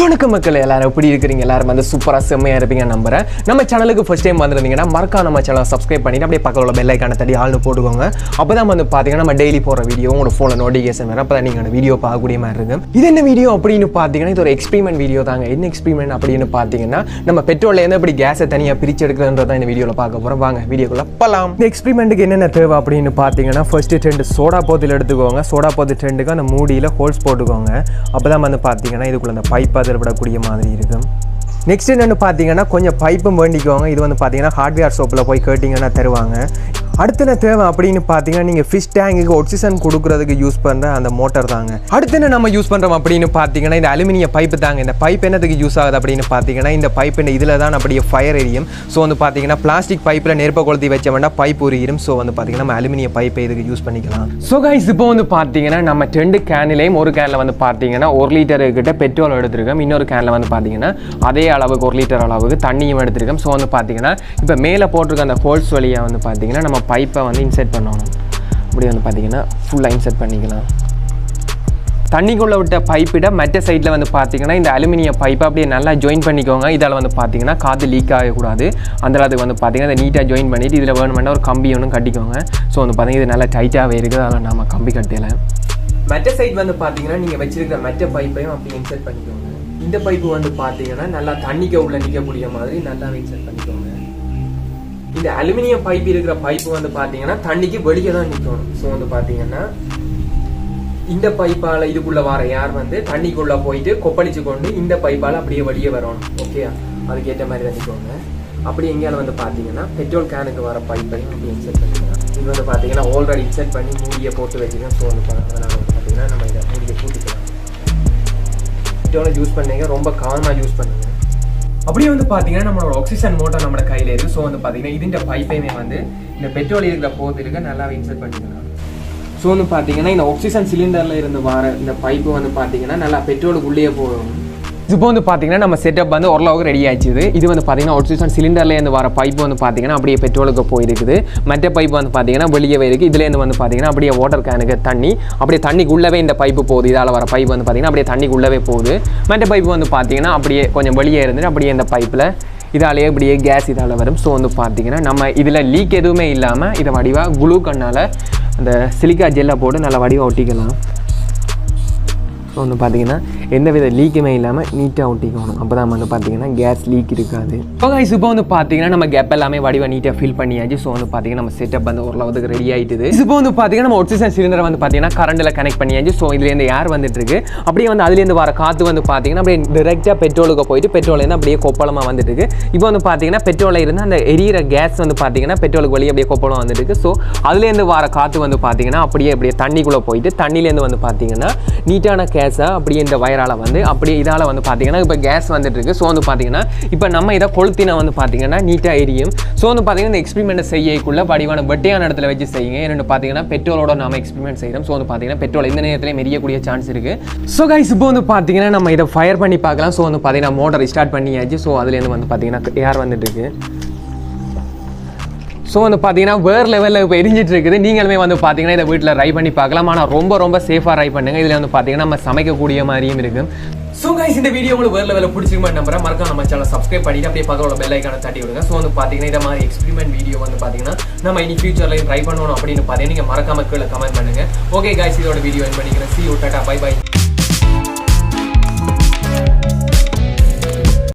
வணக்கம் மக்கள் எல்லாரும் எப்படி இருக்கீங்க எல்லாரும் வந்து சூப்பரா செம்மையா இருப்பீங்க நம்புறேன் நம்ம சேனலுக்கு ஃபர்ஸ்ட் டைம் வந்திருந்தீங்கன்னா மறக்காம நம்ம சேனலை சப்ஸ்கிரைப் பண்ணிட்டு அப்படியே பக்கத்துல உள்ள பெல் ஐகானை தட்டி ஆல்னு போட்டுக்கோங்க அப்பதான் வந்து பாத்தீங்கன்னா நம்ம டெய்லி போற வீடியோ உங்க போன்ல நோட்டிஃபிகேஷன் வரும் அப்பதான் நீங்க அந்த வீடியோ பார்க்கக்கூடிய மாதிரி இருக்கும் இது என்ன வீடியோ அப்படின்னு பாத்தீங்கன்னா இது ஒரு எக்ஸ்பெரிமெண்ட் வீடியோ தாங்க என்ன எக்ஸ்பெரிமெண்ட் அப்படின்னு பாத்தீங்கன்னா நம்ம பெட்ரோல்ல இருந்து எப்படி கேஸை தனியா பிரிச்சு எடுக்கிறதுன்றத இந்த வீடியோல பார்க்க போறோம் வாங்க வீடியோக்குள்ள போலாம் இந்த எக்ஸ்பெரிமெண்ட்டுக்கு என்னென்ன தேவை அப்படின்னு பாத்தீங்கன்னா ஃபர்ஸ்ட் 2 சோடா போத்தல் எடுத்துக்கோங்க சோடா போத்தல் 2க்கு அந்த மூடியில ஹோல்ஸ் போட்டுக்கோங்க அப்பதான் வந்து பாத்தீங்கன்னா இதுக்குள்ள அந்த பைப் அதில் விடக்கூடிய மாதிரி இருக்கும் நெக்ஸ்ட் என்னன்னு பார்த்தீங்கன்னா கொஞ்சம் பைப்பும் வேண்டிக்கோங்க இது வந்து பார்த்தீங்கன்னா ஹார்ட்வேர் ஷாப்பில் போய் கேட்டிங்கன்னா தருவாங்க அடுத்து என்ன தேவை அப்படின்னு பார்த்தீங்கன்னா நீங்கள் ஃபிஷ் டேங்குக்கு ஆக்சிஜன் கொடுக்குறதுக்கு யூஸ் பண்ணுற அந்த மோட்டர் தாங்க அடுத்து என்ன நம்ம யூஸ் பண்ணுறோம் அப்படின்னு பார்த்தீங்கன்னா இந்த அலுமினிய பைப்பு தாங்க இந்த பைப் என்னதுக்கு யூஸ் ஆகுது அப்படின்னு பார்த்தீங்கன்னா இந்த பைப் இதில் தான் அப்படியே ஃபயர் எரியும் ஸோ வந்து பார்த்தீங்கன்னா பிளாஸ்டிக் பைப்பில் நெருப்பை கொளுத்தி வச்ச வேண்டாம் பைப் உரியும் ஸோ வந்து பார்த்தீங்கன்னா நம்ம அலுமினிய பைப்பை இதுக்கு யூஸ் பண்ணிக்கலாம் ஸோ கைஸ் இப்போ வந்து பார்த்தீங்கன்னா நம்ம 2 கேன்லையும் ஒரு கேனில் வந்து பார்த்தீங்கன்னா 1 லிட்டர் கிட்ட பெட்ரோல் எடுத்துருக்கோம் இன்னொரு கேனில் வந்து பார்த்தீங்கன்னா அதே அளவுக்கு 1 லிட்டர் அளவுக்கு தண்ணியும் எடுத்துருக்கோம் ஸோ வந்து பார்த்தீங்கன்னா இப்போ மேலே போட்டிருக்க அந்த ஹோல்ஸ் வழியாக வந்து பார்த்தீங்கன்னா நம்ம பைப்பை வந்து இன்செர்ட் பண்ணணும் இப்படி வந்து பார்த்தீங்கன்னா ஃபுல்லாக இன்செர்ட் பண்ணிக்கலாம் தண்ணிக்குள்ளே விட்ட பைப்பிட மற்ற சைடில் வந்து பார்த்தீங்கன்னா இந்த அலுமினிய பைப்பை அப்படியே நல்லா ஜாயின் பண்ணிக்கோங்க இதால் வந்து பார்த்தீங்கன்னா காற்று லீக் ஆகக்கூடாது அந்த அளவுக்கு வந்து பார்த்தீங்கன்னா இதை நீட்டாக ஜாயின் பண்ணிவிட்டு இதில் வேணுமென்னா ஒரு கம்பி ஒன்றும் கட்டிக்கோங்க ஸோ வந்து பார்த்தீங்கன்னா இது நல்லா டைட்டாகவே இருக்குது அதில் நம்ம கம்பி கட்டலை மற்ற சைட் வந்து பார்த்தீங்கன்னா நீங்கள் வச்சிருக்கிற மற்ற பைப்பையும் அப்படி இன்செர்ட் பண்ணிக்கோங்க இந்த பைப்பு வந்து பார்த்தீங்கன்னா நல்லா தண்ணிக்கு உள்ள நிற்கக்கூடிய மாதிரி நல்லா இன்செர்ட் பண்ணிக்கோங்க இந்த அலுமினியம் பைப் இருக்கிற பைப்பு வந்து பார்த்தீங்கன்னா தண்ணிக்கு வெளியே தான் நிற்கணும் ஸோ வந்து பார்த்தீங்கன்னா இந்த பைப்பால் இதுக்குள்ள வர ஏர் வந்து தண்ணிக்குள்ள போயிட்டு கொப்பளிச்சு கொண்டு இந்த பைப்பால் அப்படியே வெளியே வரணும் ஓகே அதுக்கேற்ற மாதிரி தண்ணிக்கோங்க அப்படி எங்கேயாலும் வந்து பார்த்தீங்கன்னா பெட்ரோல் கேனுக்கு வர பைப்பையும் அப்படி இன்செர்ட் பண்ணிக்கலாம் இது வந்து பார்த்தீங்கன்னா ஆல்ரெடி இன்செர்ட் பண்ணி மூடியை போட்டு வச்சுக்கலாம் ஸோ வந்து அதனால் வந்து பார்த்தீங்கன்னா நம்ம இதை மூடியை பூட்டிக்கலாம் பெட்ரோலை யூஸ் பண்ணீங்க ரொம்ப கவனமாக யூஸ் பண்ணுங்க அப்படியே வந்து பார்த்தீங்கன்னா நம்மளோட ஆக்சிஜன் மோட்டர் நம்ம கையில் இருக்குது ஸோ வந்து பார்த்தீங்கன்னா இதுன்ற பைப்பையுமே வந்து இந்த பெட்ரோல் இருக்கிற போது இருக்க நல்லா இன்செர்ட் பண்ணிக்கலாம் ஸோ வந்து பார்த்தீங்கன்னா இந்த ஆக்சிஜன் சிலிண்டரில் இருந்து வர இந்த பைப்பு வந்து பார்த்தீங்கன்னா நல்லா பெட்ரோலுக்குள்ளேயே போகும் இப்போ வந்து பார்த்தீங்கன்னா நம்ம செட்டப் வந்து ஓரளவுக்கு ரெடி ஆயிடுச்சு இது வந்து பார்த்தீங்கன்னா ஆக்சிஜன் சிலிண்டர்லேருந்து வர பைப்பு வந்து பார்த்தீங்கன்னா அப்படியே பெட்ரோலுக்கு போயிருக்குது மற்ற பைப்பு வந்து பார்த்தீங்கன்னா வெளியே இருக்குது இதுலேருந்து வந்து பார்த்தீங்கன்னா அப்படியே வாட்டர் கேனுக்கு தண்ணி அப்படியே தண்ணிக்குள்ளவே இந்த பைப்பு போகுது இதால் வர பைப்பு வந்து பார்த்தீங்கன்னா அப்படியே தண்ணிக்குள்ளவே போகுது மற்ற பைப்பு வந்து பார்த்தீங்கன்னா அப்படியே கொஞ்சம் வெளியே இருந்துட்டு அப்படியே இந்த பைப்பில் இதாலேயே இப்படியே கேஸ் இதால் வரும் ஸோ வந்து பார்த்தீங்கன்னா நம்ம இதில் லீக் எதுவுமே இல்லாமல் இதை வடிவாக குளூ கண்ணால் அந்த சிலிக்கா ஜெல்லை போட்டு நல்லா வடிவாக ஒட்டிக்கலாம் ஸோ வந்து பார்த்தீங்கன்னா எந்த வித லீக்குமே இல்லாமல் நீட்டாக ஒட்டிக்கணும் அப்போ தான் வந்து பார்த்தீங்கன்னா கேஸ் லீக் இருக்காது கைஸ் இப்போ வந்து பார்த்தீங்கன்னா நம்ம கேப் எல்லாமே வடிவாக நீட்டாக ஃபில் பண்ணியாச்சு ஸோ வந்து பார்த்தீங்கன்னா நம்ம செட்டப் வந்து ஓரளவுக்கு ரெடி ஆகிட்டுது இப்போ வந்து பார்த்தீங்கன்னா நம்ம ஆக்சிஜன் சிலிண்டரை வந்து பார்த்தீங்கன்னா கரண்டில் கனெக்ட் பண்ணியாச்சு ஸோ இதுலேருந்து ஏர் வந்துட்டு இருக்கு அப்படியே வந்து அதுலேருந்து வர காற்று வந்து பார்த்தீங்கன்னா அப்படியே டேரெக்டாக பெட்ரோலுக்கு போயிட்டு பெட்ரோலேருந்து அப்படியே கொப்பளமாக வந்துட்டு இருக்கு இப்போ வந்து பார்த்தீங்கன்னா பெட்ரோலில் இருந்து அந்த எரியிற கேஸ் வந்து பார்த்தீங்கன்னா பெட்ரோலுக்கு வழியே அப்படியே கொப்பளம் வந்துட்டு இருக்கு ஸோ அதுலேருந்து வர காற்று வந்து பார்த்தீங்கன்னா அப்படியே தண்ணிக்குள்ளே போயிட்டு தண்ணிலேருந்து வந்து பார்த்தீங்கன்னா நீட்டான கேஸை அப்படியே இந்த வயரால் வந்து அப்படியே இதால் வந்து பார்த்தீங்கன்னா இப்போ கேஸ் வந்துட்டு இருக்கு ஸோ வந்து பார்த்தீங்கன்னா இப்போ நம்ம இதை கொளுத்தினா வந்து பார்த்தீங்கன்னா நீட்டாக எரியும் ஸோ வந்து பார்த்தீங்கன்னா இந்த எக்ஸ்பெரிமெண்ட் செய்யக்குள்ள வடிவான வெட்டையான இடத்துல வச்சு செய்யுங்க என்னென்னு பார்த்தீங்கன்னா பெட்ரோலோட நம்ம எக்ஸ்பெரிமெண்ட் செய்யறோம் ஸோ வந்து பார்த்தீங்கன்னா பெட்ரோல் இந்த நேரத்தில் மெரியக்கூடிய சான்ஸ் இருக்கு ஸோ கைஸ் இப்போ வந்து பார்த்தீங்கன்னா நம்ம இதை ஃபயர் பண்ணி பார்க்கலாம் ஸோ வந்து பார்த்தீங்கன்னா மோட்டர் ஸ்டார்ட் பண்ணியாச்சு ஸோ அதுலேருந்து வந்து பார்த்தீங்கன்னா ஏர் வந்துட்டு இருக்கு ஸோ வந்து பார்த்தீங்கன்னா வேறு லெவலில் இப்போ எரிஞ்சிட்டு இருக்குது நீங்களுமே வந்து பார்த்தீங்கன்னா இதை வீட்டில் ட்ரை பண்ணி பார்க்கலாம் ஆனால் ரொம்ப சேஃபாக ட்ரை பண்ணுங்கள் இதில் வந்து பார்த்தீங்கன்னா நம்ம சமைக்கக்கூடிய மாதிரியும் இருக்கும் ஸோ கைஸ் இந்த வீடியோ உங்களுக்கு வேறு லெவலில் பிடிச்சிருமா நம்புறேன் மறக்காம நம்ம சேனல் சப்ஸ்கிரைப் பண்ணிட்டு அப்படியே பக்கத்தில் பெல் ஐக்கானை தட்டி விடுங்க ஸோ வந்து பார்த்தீங்கன்னா இந்த மாதிரி எக்ஸ்பெரிமெண்ட் வீடியோ வந்து பார்த்தீங்கன்னா நம்ம இனி ஃபியூச்சர்லையும் ட்ரை பண்ணணும் அப்படின்னு பார்த்தீங்கன்னா நீங்கள் மறக்காம கீழே கமெண்ட் பண்ணுங்கள் ஓகே கைஸ் இதோட வீடியோ என் பண்ணிக்கிறேன் see you டாடா பை